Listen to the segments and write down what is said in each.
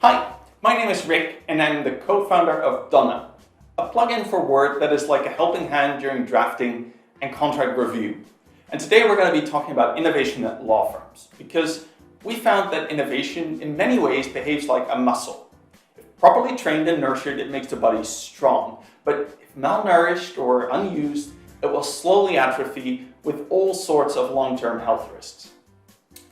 Hi, my name is Rik and I'm the co-founder of Donna, a plugin for Word that is like a helping hand during drafting and contract review. And today we're going to be talking about innovation at law firms because we found that innovation in many ways behaves like a muscle. If properly trained and nurtured, it makes the body strong, but if malnourished or unused, it will slowly atrophy with all sorts of long-term health risks.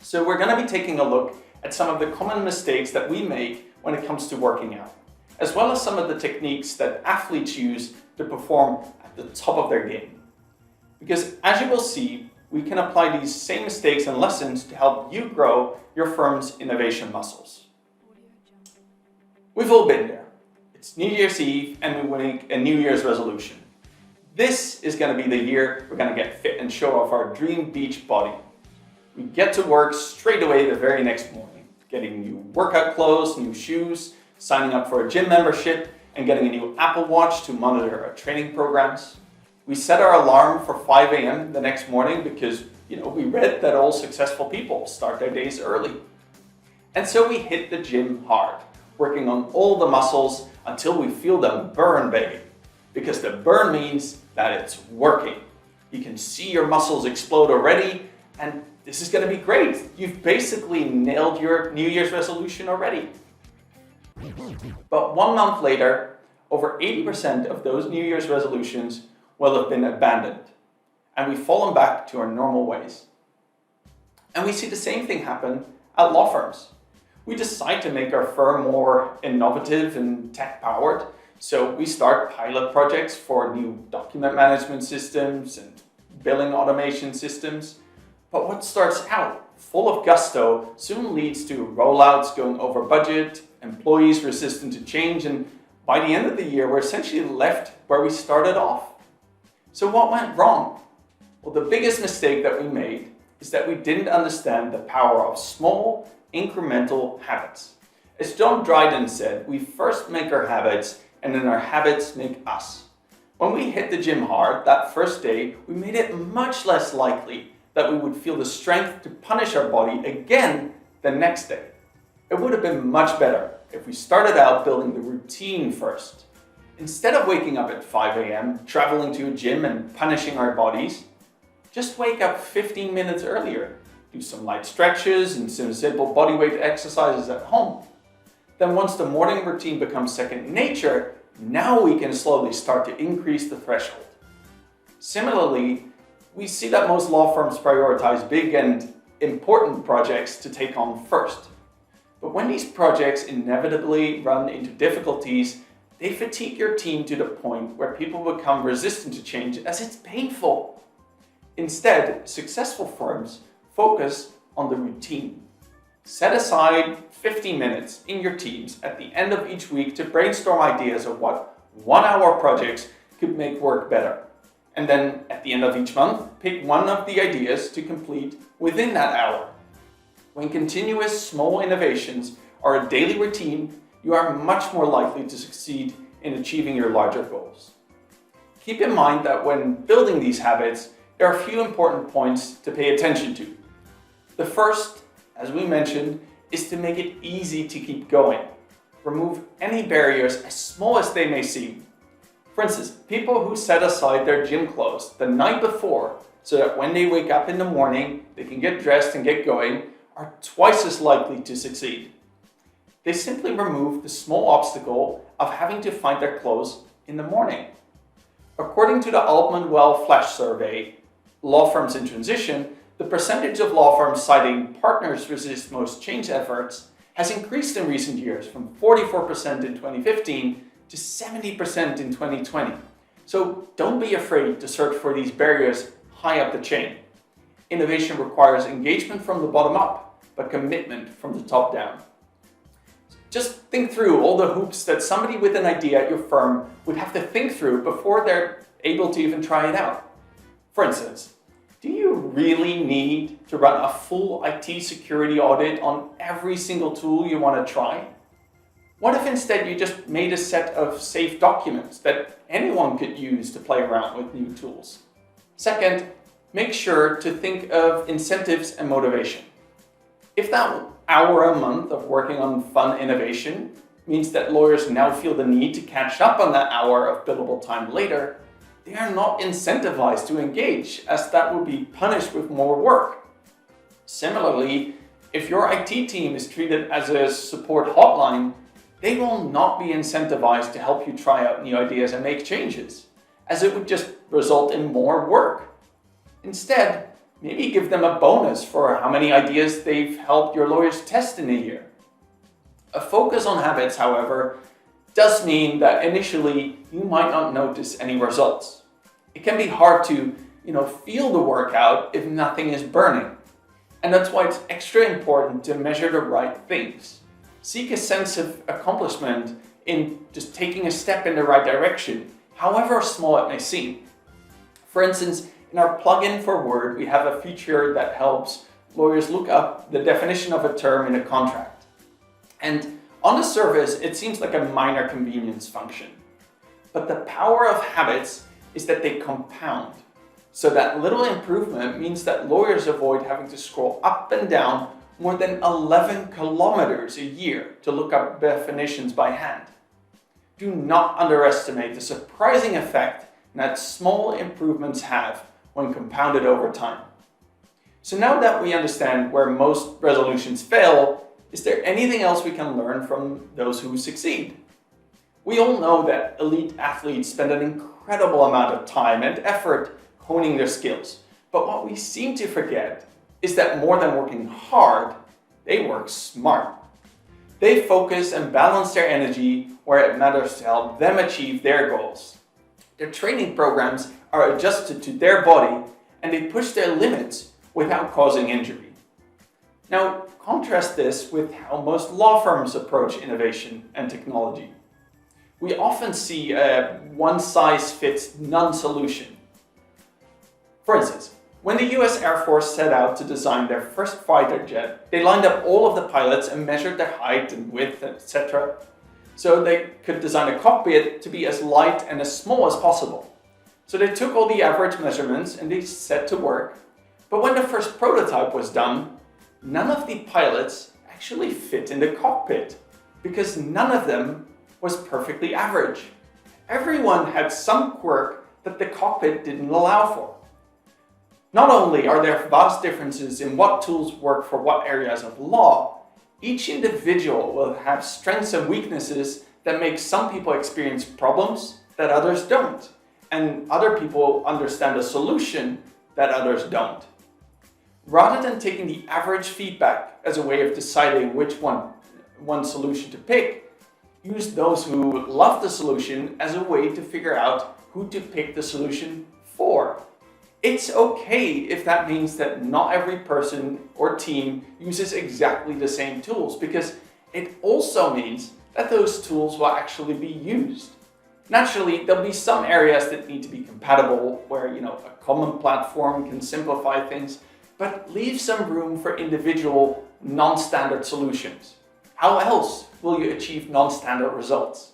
So we're going to be taking a look at some of the common mistakes that we make when it comes to working out, as well as some of the techniques that athletes use to perform at the top of their game. Because as you will see, we can apply these same mistakes and lessons to help you grow your firm's innovation muscles. We've all been there. It's New Year's Eve and we make a New Year's resolution. This is going to be the year we're going to get fit and show off our dream beach body. We get to work straight away the very next morning, getting new workout clothes, new shoes, signing up for a gym membership, and getting a new Apple Watch to monitor our training programs. We set our alarm for 5 a.m. the next morning because, we read that all successful people start their days early. And so we hit the gym hard, working on all the muscles until we feel them burn, baby. Because the burn means that it's working. You can see your muscles explode already, and this is going to be great. You've basically nailed your New Year's resolution already. But 1 month later, over 80% of those New Year's resolutions will have been abandoned, and we've fallen back to our normal ways. And we see the same thing happen at law firms. We decide to make our firm more innovative and tech-powered, so we start pilot projects for new document management systems and billing automation systems. But what starts out full of gusto soon leads to rollouts going over budget, employees resistant to change, and by the end of the year, we're essentially left where we started off. So what went wrong? Well, the biggest mistake that we made is that we didn't understand the power of small, incremental habits. As John Dryden said, we first make our habits, and then our habits make us. When we hit the gym hard that first day, we made it much less likely that we would feel the strength to punish our body again the next day. It would have been much better if we started out building the routine first. Instead of waking up at 5 a.m., traveling to a gym and punishing our bodies, just wake up 15 minutes earlier. Do some light stretches and some simple bodyweight exercises at home. Then once the morning routine becomes second nature, now we can slowly start to increase the threshold. Similarly, we see that most law firms prioritize big and important projects to take on first. But when these projects inevitably run into difficulties, they fatigue your team to the point where people become resistant to change as it's painful. Instead, successful firms focus on the routine. Set aside 15 minutes in your teams at the end of each week to brainstorm ideas of what 1-hour projects could make work better. And then at the end of each month, pick one of the ideas to complete within that hour. When continuous small innovations are a daily routine, you are much more likely to succeed in achieving your larger goals. Keep in mind that when building these habits, there are a few important points to pay attention to. The first, as we mentioned, is to make it easy to keep going. Remove any barriers, as small as they may seem. For instance, people who set aside their gym clothes the night before so that when they wake up in the morning, they can get dressed and get going, are twice as likely to succeed. They simply remove the small obstacle of having to find their clothes in the morning. According to the Altman Well Flash survey, Law Firms in Transition, the percentage of law firms citing partners resist most change efforts has increased in recent years from 44% in 2015 to 70% in 2020. So don't be afraid to search for these barriers high up the chain. Innovation requires engagement from the bottom up, but commitment from the top down. Just think through all the hoops that somebody with an idea at your firm would have to think through before they're able to even try it out. For instance, do you really need to run a full IT security audit on every single tool you want to try? What if instead you just made a set of safe documents that anyone could use to play around with new tools? Second, make sure to think of incentives and motivation. If that hour a month of working on fun innovation means that lawyers now feel the need to catch up on that hour of billable time later, they are not incentivized to engage, as that would be punished with more work. Similarly, if your IT team is treated as a support hotline, they will not be incentivized to help you try out new ideas and make changes, as it would just result in more work. Instead, maybe give them a bonus for how many ideas they've helped your lawyers test in a year. A focus on habits, however, does mean that initially you might not notice any results. It can be hard to, feel the workout if nothing is burning. And that's why it's extra important to measure the right things. Seek a sense of accomplishment in just taking a step in the right direction, however small it may seem. For instance, in our plugin for Word, we have a feature that helps lawyers look up the definition of a term in a contract. And on the surface, it seems like a minor convenience function. But the power of habits is that they compound. So that little improvement means that lawyers avoid having to scroll up and down more than 11 kilometers a year to look up definitions by hand. Do not underestimate the surprising effect that small improvements have when compounded over time. So now that we understand where most resolutions fail, is there anything else we can learn from those who succeed? We all know that elite athletes spend an incredible amount of time and effort honing their skills. But what we seem to forget is that more than working hard, they work smart. They focus and balance their energy where it matters to help them achieve their goals. Their training programs are adjusted to their body and they push their limits without causing injury. Now, contrast this with how most law firms approach innovation and technology. We often see a one-size-fits-none solution. For instance, when the US Air Force set out to design their first fighter jet, they lined up all of the pilots and measured their height and width, etc., so they could design a cockpit to be as light and as small as possible. So they took all the average measurements and they set to work. But when the first prototype was done, none of the pilots actually fit in the cockpit because none of them was perfectly average. Everyone had some quirk that the cockpit didn't allow for. Not only are there vast differences in what tools work for what areas of law, each individual will have strengths and weaknesses that make some people experience problems that others don't, and other people understand a solution that others don't. Rather than taking the average feedback as a way of deciding which one solution to pick, use those who love the solution as a way to figure out who to pick the solution for. It's okay if that means that not every person or team uses exactly the same tools, because it also means that those tools will actually be used. Naturally, there'll be some areas that need to be compatible, where a common platform can simplify things, but leave some room for individual non-standard solutions. How else will you achieve non-standard results?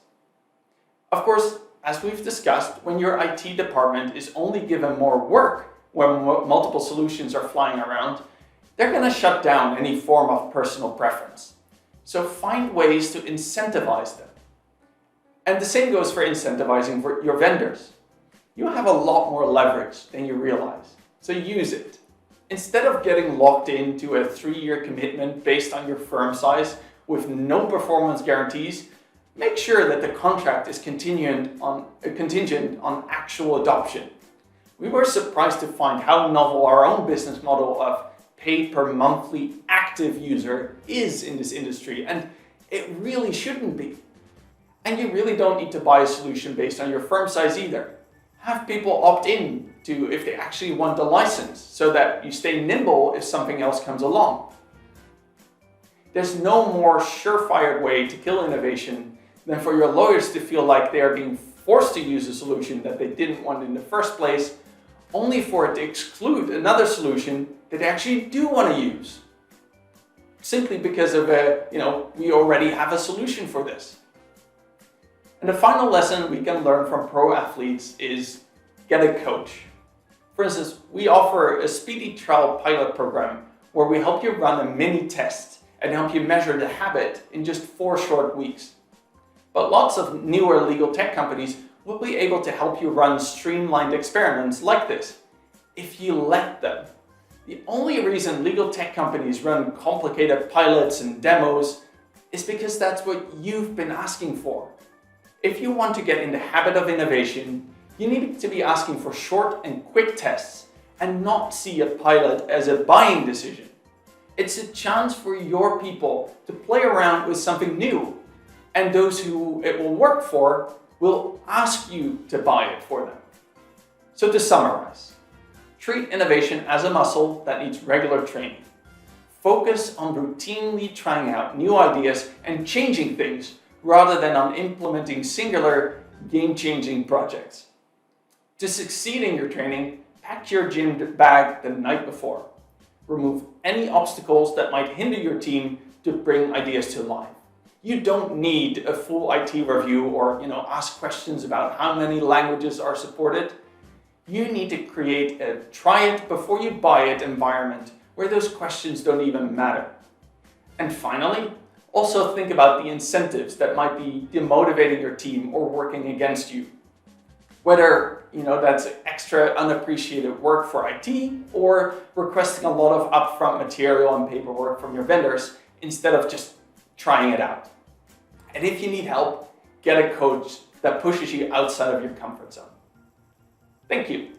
Of course, as we've discussed, when your IT department is only given more work when multiple solutions are flying around, they're going to shut down any form of personal preference. So find ways to incentivize them. And the same goes for incentivizing for your vendors. You have a lot more leverage than you realize, so use it. Instead of getting locked into a 3-year commitment based on your firm size with no performance guarantees, make sure that the contract is contingent on actual adoption. We were surprised to find how novel our own business model of pay per monthly active user is in this industry, and it really shouldn't be. And you really don't need to buy a solution based on your firm size either. Have people opt in to if they actually want the license, so that you stay nimble if something else comes along. There's no more surefire way to kill innovation than for your lawyers to feel like they are being forced to use a solution that they didn't want in the first place, only for it to exclude another solution that they actually do want to use. Simply because of, we already have a solution for this. And the final lesson we can learn from pro athletes is get a coach. For instance, we offer a speedy trial pilot program where we help you run a mini test and help you measure the habit in just 4 short weeks. But lots of newer legal tech companies will be able to help you run streamlined experiments like this, if you let them. The only reason legal tech companies run complicated pilots and demos is because that's what you've been asking for. If you want to get in the habit of innovation, you need to be asking for short and quick tests and not see a pilot as a buying decision. It's a chance for your people to play around with something new, and those who it will work for will ask you to buy it for them. So to summarize, treat innovation as a muscle that needs regular training. Focus on routinely trying out new ideas and changing things rather than on implementing singular, game-changing projects. To succeed in your training, pack your gym bag the night before. Remove any obstacles that might hinder your team to bring ideas to life. You don't need a full IT review or ask questions about how many languages are supported. You need to create a try it before you buy it environment where those questions don't even matter. And finally, also think about the incentives that might be demotivating your team or working against you. Whether that's extra unappreciated work for IT or requesting a lot of upfront material and paperwork from your vendors instead of just trying it out. And if you need help, get a coach that pushes you outside of your comfort zone. Thank you.